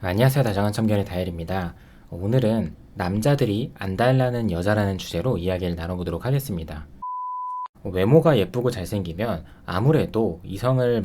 안녕하세요. 다정한 참견의 다엘입니다. 오늘은 남자들이 안 달라는 여자라는 주제로 이야기를 나눠보도록 하겠습니다. 외모가 예쁘고 잘생기면 아무래도 이성을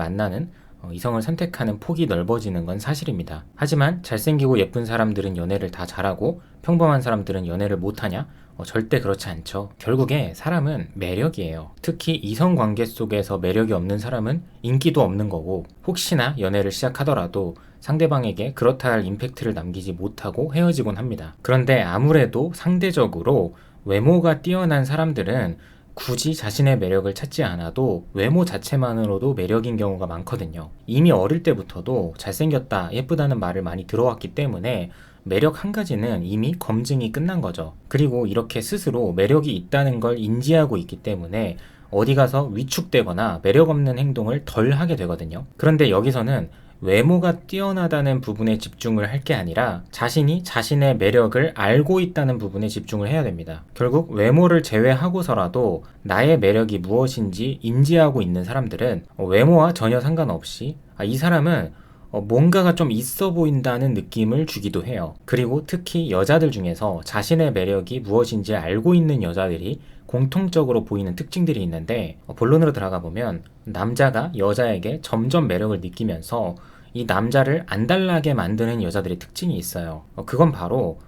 선택하는 폭이 넓어지는 건 사실입니다. 하지만 잘생기고 예쁜 사람들은 연애를 다 잘하고 평범한 사람들은 연애를 못하냐? 절대 그렇지 않죠. 결국에 사람은 매력이에요. 특히 이성 관계 속에서 매력이 없는 사람은 인기도 없는 거고, 혹시나 연애를 시작하더라도 상대방에게 그렇다 할 임팩트를 남기지 못하고 헤어지곤 합니다. 그런데 아무래도 상대적으로 외모가 뛰어난 사람들은 굳이 자신의 매력을 찾지 않아도 외모 자체만으로도 매력인 경우가 많거든요. 이미 어릴 때부터도 잘생겼다, 예쁘다는 말을 많이 들어왔기 때문에 매력 한 가지는 이미 검증이 끝난 거죠. 그리고 이렇게 스스로 매력이 있다는 걸 인지하고 있기 때문에 어디 가서 위축되거나 매력 없는 행동을 덜 하게 되거든요. 그런데 여기서는 외모가 뛰어나다는 부분에 집중을 할 게 아니라 자신이 자신의 매력을 알고 있다는 부분에 집중을 해야 됩니다. 결국 외모를 제외하고서라도 나의 매력이 무엇인지 인지하고 있는 사람들은 외모와 전혀 상관없이 이 사람은 뭔가가 좀 있어 보인다는 느낌을 주기도 해요. 그리고 특히 여자들 중에서 자신의 매력이 무엇인지 알고 있는 여자들이 공통적으로 보이는 특징들이 있는데, 본론으로 들어가 보면 남자가 여자에게 점점 매력을 느끼면서 이 남자를 안달나게 만드는 여자들의 특징이 있어요. 그건 바로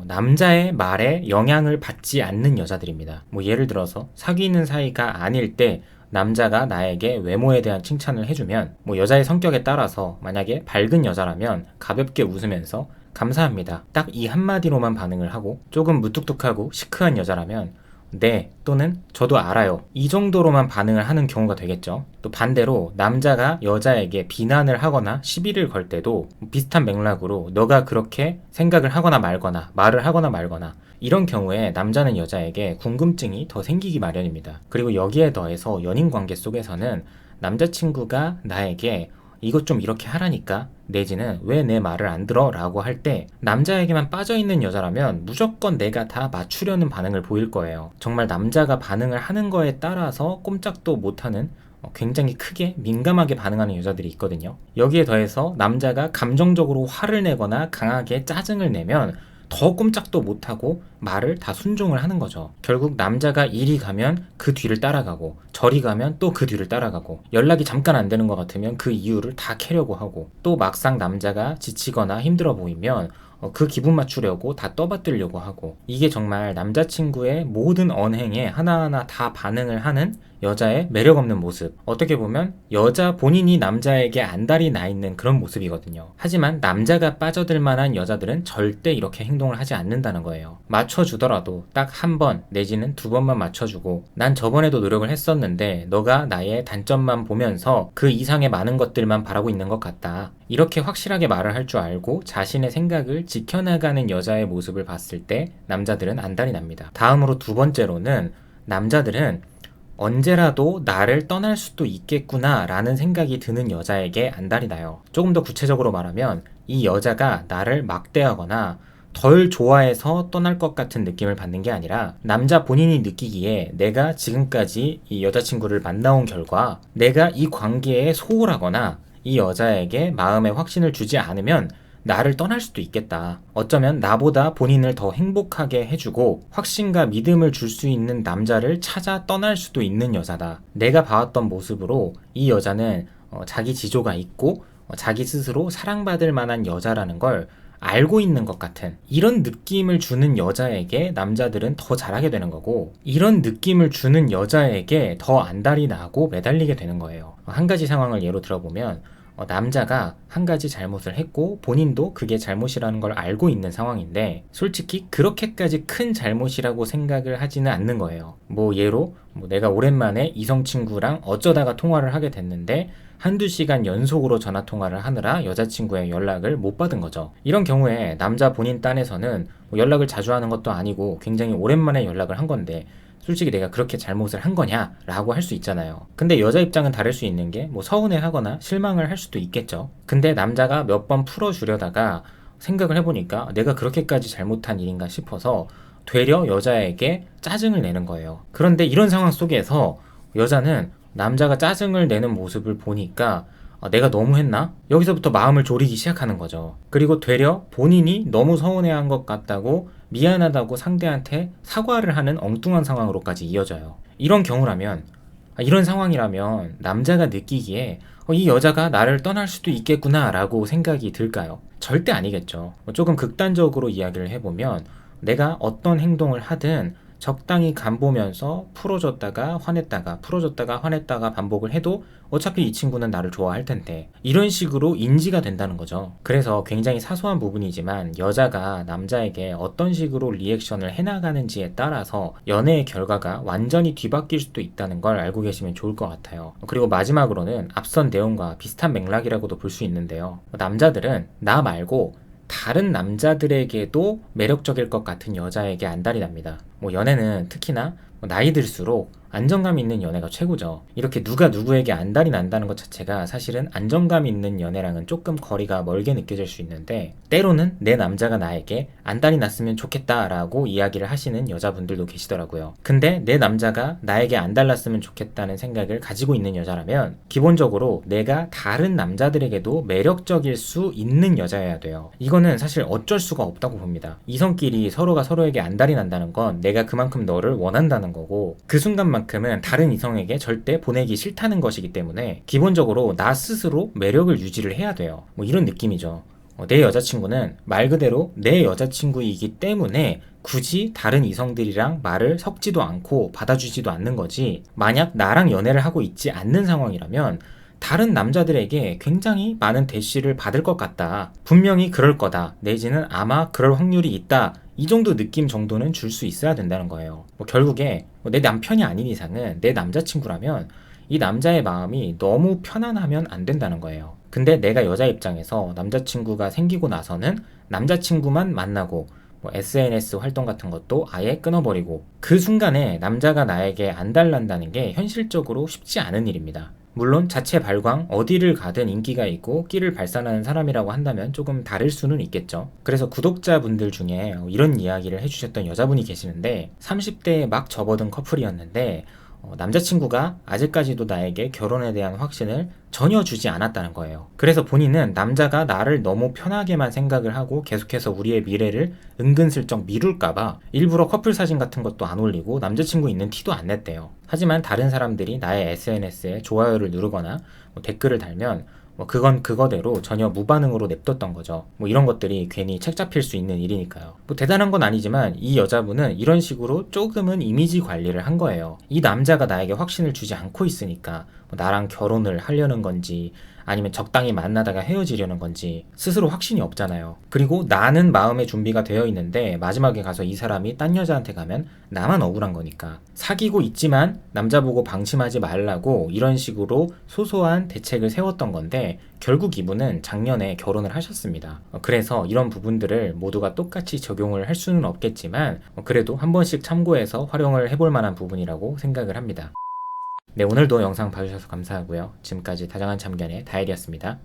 남자의 말에 영향을 받지 않는 여자들입니다. 예를 들어서 사귀는 사이가 아닐 때 남자가 나에게 외모에 대한 칭찬을 해주면, 여자의 성격에 따라서 만약에 밝은 여자라면 가볍게 웃으면서 감사합니다, 딱 이 한마디로만 반응을 하고, 조금 무뚝뚝하고 시크한 여자라면 네 또는 저도 알아요, 이 정도로만 반응을 하는 경우가 되겠죠. 또 반대로 남자가 여자에게 비난을 하거나 시비를 걸 때도 비슷한 맥락으로 너가 그렇게 생각을 하거나 말거나 말을 하거나 말거나, 이런 경우에 남자는 여자에게 궁금증이 더 생기기 마련입니다. 그리고 여기에 더해서 연인 관계 속에서는 남자친구가 나에게 이것 좀 이렇게 하라니까, 내지는 왜 내 말을 안 들어? 라고 할 때 남자에게만 빠져있는 여자라면 무조건 내가 다 맞추려는 반응을 보일 거예요. 정말 남자가 반응을 하는 거에 따라서 꼼짝도 못하는, 굉장히 크게 민감하게 반응하는 여자들이 있거든요. 여기에 더해서 남자가 감정적으로 화를 내거나 강하게 짜증을 내면 더 꼼짝도 못하고 말을 다 순종을 하는 거죠. 결국 남자가 이리 가면 그 뒤를 따라가고, 저리 가면 또 그 뒤를 따라가고, 연락이 잠깐 안 되는 것 같으면 그 이유를 다 캐려고 하고, 또 막상 남자가 지치거나 힘들어 보이면 그 기분 맞추려고 다 떠받들려고 하고, 이게 정말 남자친구의 모든 언행에 하나하나 다 반응을 하는 여자의 매력 없는 모습, 어떻게 보면 여자 본인이 남자에게 안달이 나 있는 그런 모습이거든요. 하지만 남자가 빠져들 만한 여자들은 절대 이렇게 행동을 하지 않는다는 거예요. 맞춰주더라도 딱 한 번 내지는 두 번만 맞춰주고, 난 저번에도 노력을 했었는데 너가 나의 단점만 보면서 그 이상의 많은 것들만 바라고 있는 것 같다, 이렇게 확실하게 말을 할 줄 알고 자신의 생각을 지켜나가는 여자의 모습을 봤을 때 남자들은 안달이 납니다. 다음으로 두 번째로는, 남자들은 언제라도 나를 떠날 수도 있겠구나 라는 생각이 드는 여자에게 안달이 나요. 조금 더 구체적으로 말하면 이 여자가 나를 막대하거나 덜 좋아해서 떠날 것 같은 느낌을 받는 게 아니라, 남자 본인이 느끼기에 내가 지금까지 이 여자친구를 만나온 결과 내가 이 관계에 소홀하거나 이 여자에게 마음의 확신을 주지 않으면 나를 떠날 수도 있겠다, 어쩌면 나보다 본인을 더 행복하게 해주고 확신과 믿음을 줄 수 있는 남자를 찾아 떠날 수도 있는 여자다, 내가 봐왔던 모습으로 이 여자는 자기 지조가 있고 자기 스스로 사랑받을 만한 여자라는 걸 알고 있는 것 같은, 이런 느낌을 주는 여자에게 남자들은 더 잘하게 되는 거고, 이런 느낌을 주는 여자에게 더 안달이 나고 매달리게 되는 거예요. 한 가지 상황을 예로 들어보면, 남자가 한 가지 잘못을 했고 본인도 그게 잘못이라는 걸 알고 있는 상황인데, 솔직히 그렇게까지 큰 잘못이라고 생각을 하지는 않는 거예요. 예로 내가 오랜만에 이성 친구랑 어쩌다가 통화를 하게 됐는데 한두 시간 연속으로 전화 통화를 하느라 여자친구의 연락을 못 받은 거죠. 이런 경우에 남자 본인 딴에서는 연락을 자주 하는 것도 아니고 굉장히 오랜만에 연락을 한 건데 솔직히 내가 그렇게 잘못을 한 거냐? 라고 할 수 있잖아요. 근데 여자 입장은 다를 수 있는 게 서운해 하거나 실망을 할 수도 있겠죠. 근데 남자가 몇 번 풀어주려다가 생각을 해보니까 내가 그렇게까지 잘못한 일인가 싶어서 되려 여자에게 짜증을 내는 거예요. 그런데 이런 상황 속에서 여자는 남자가 짜증을 내는 모습을 보니까 내가 너무 했나? 여기서부터 마음을 졸이기 시작하는 거죠. 그리고 되려 본인이 너무 서운해한 것 같다고 미안하다고 상대한테 사과를 하는 엉뚱한 상황으로까지 이어져요. 이런 경우라면, 이런 상황이라면 남자가 느끼기에 이 여자가 나를 떠날 수도 있겠구나 라고 생각이 들까요? 절대 아니겠죠. 조금 극단적으로 이야기를 해보면 내가 어떤 행동을 하든 적당히 간보면서 풀어줬다가 화냈다가 풀어줬다가 화냈다가 반복을 해도 어차피 이 친구는 나를 좋아할 텐데, 이런 식으로 인지가 된다는 거죠. 그래서 굉장히 사소한 부분이지만 여자가 남자에게 어떤 식으로 리액션을 해나가는지에 따라서 연애의 결과가 완전히 뒤바뀔 수도 있다는 걸 알고 계시면 좋을 것 같아요. 그리고 마지막으로는 앞선 내용과 비슷한 맥락이라고도 볼 수 있는데요. 남자들은 나 말고 다른 남자들에게도 매력적일 것 같은 여자에게 안달이 납니다. 연애는 특히나 나이 들수록 안정감 있는 연애가 최고죠. 이렇게 누가 누구에게 안달이 난다는 것 자체가 사실은 안정감 있는 연애랑은 조금 거리가 멀게 느껴질 수 있는데, 때로는 내 남자가 나에게 안달이 났으면 좋겠다라고 이야기를 하시는 여자분들도 계시더라고요. 근데 내 남자가 나에게 안달 났으면 좋겠다는 생각을 가지고 있는 여자라면 기본적으로 내가 다른 남자들에게도 매력적일 수 있는 여자여야 돼요. 이거는 사실 어쩔 수가 없다고 봅니다. 이성끼리 서로가 서로에게 안달이 난다는 건 내가 그만큼 너를 원한다는 거고, 그 순간만큼은 다른 이성에게 절대 보내기 싫다는 것이기 때문에 기본적으로 나 스스로 매력을 유지를 해야 돼요. 이런 느낌이죠. 내 여자친구는 말 그대로 내 여자친구이기 때문에 굳이 다른 이성들이랑 말을 섞지도 않고 받아주지도 않는 거지, 만약 나랑 연애를 하고 있지 않는 상황이라면 다른 남자들에게 굉장히 많은 대시를 받을 것 같다, 분명히 그럴 거다, 내지는 아마 그럴 확률이 있다, 이 정도 느낌 정도는 줄 수 있어야 된다는 거예요. 결국에 내 남편이 아닌 이상은 내 남자친구라면 이 남자의 마음이 너무 편안하면 안 된다는 거예요. 근데 내가 여자 입장에서 남자친구가 생기고 나서는 남자친구만 만나고 SNS 활동 같은 것도 아예 끊어버리고, 그 순간에 남자가 나에게 안달난다는 게 현실적으로 쉽지 않은 일입니다. 물론 자체 발광, 어디를 가든 인기가 있고 끼를 발산하는 사람이라고 한다면 조금 다를 수는 있겠죠. 그래서 구독자분들 중에 이런 이야기를 해주셨던 여자분이 계시는데, 30대에 막 접어든 커플이었는데 남자친구가 아직까지도 나에게 결혼에 대한 확신을 전혀 주지 않았다는 거예요. 그래서 본인은 남자가 나를 너무 편하게만 생각을 하고 계속해서 우리의 미래를 은근슬쩍 미룰까봐 일부러 커플 사진 같은 것도 안 올리고 남자친구 있는 티도 안 냈대요. 하지만 다른 사람들이 나의 SNS에 좋아요를 누르거나 댓글을 달면 그건 그거대로 전혀 무반응으로 냅뒀던 거죠. 이런 것들이 괜히 책 잡힐 수 있는 일이니까요. 대단한 건 아니지만 이 여자분은 이런 식으로 조금은 이미지 관리를 한 거예요. 이 남자가 나에게 확신을 주지 않고 있으니까 나랑 결혼을 하려는 건지 아니면 적당히 만나다가 헤어지려는 건지 스스로 확신이 없잖아요. 그리고 나는 마음의 준비가 되어 있는데 마지막에 가서 이 사람이 딴 여자한테 가면 나만 억울한 거니까, 사귀고 있지만 남자 보고 방심하지 말라고 이런 식으로 소소한 대책을 세웠던 건데, 결국 이분은 작년에 결혼을 하셨습니다. 그래서 이런 부분들을 모두가 똑같이 적용을 할 수는 없겠지만 그래도 한 번씩 참고해서 활용을 해볼 만한 부분이라고 생각을 합니다. 네, 오늘도 영상 봐주셔서 감사하고요. 지금까지 다정한 참견의 다일이었습니다.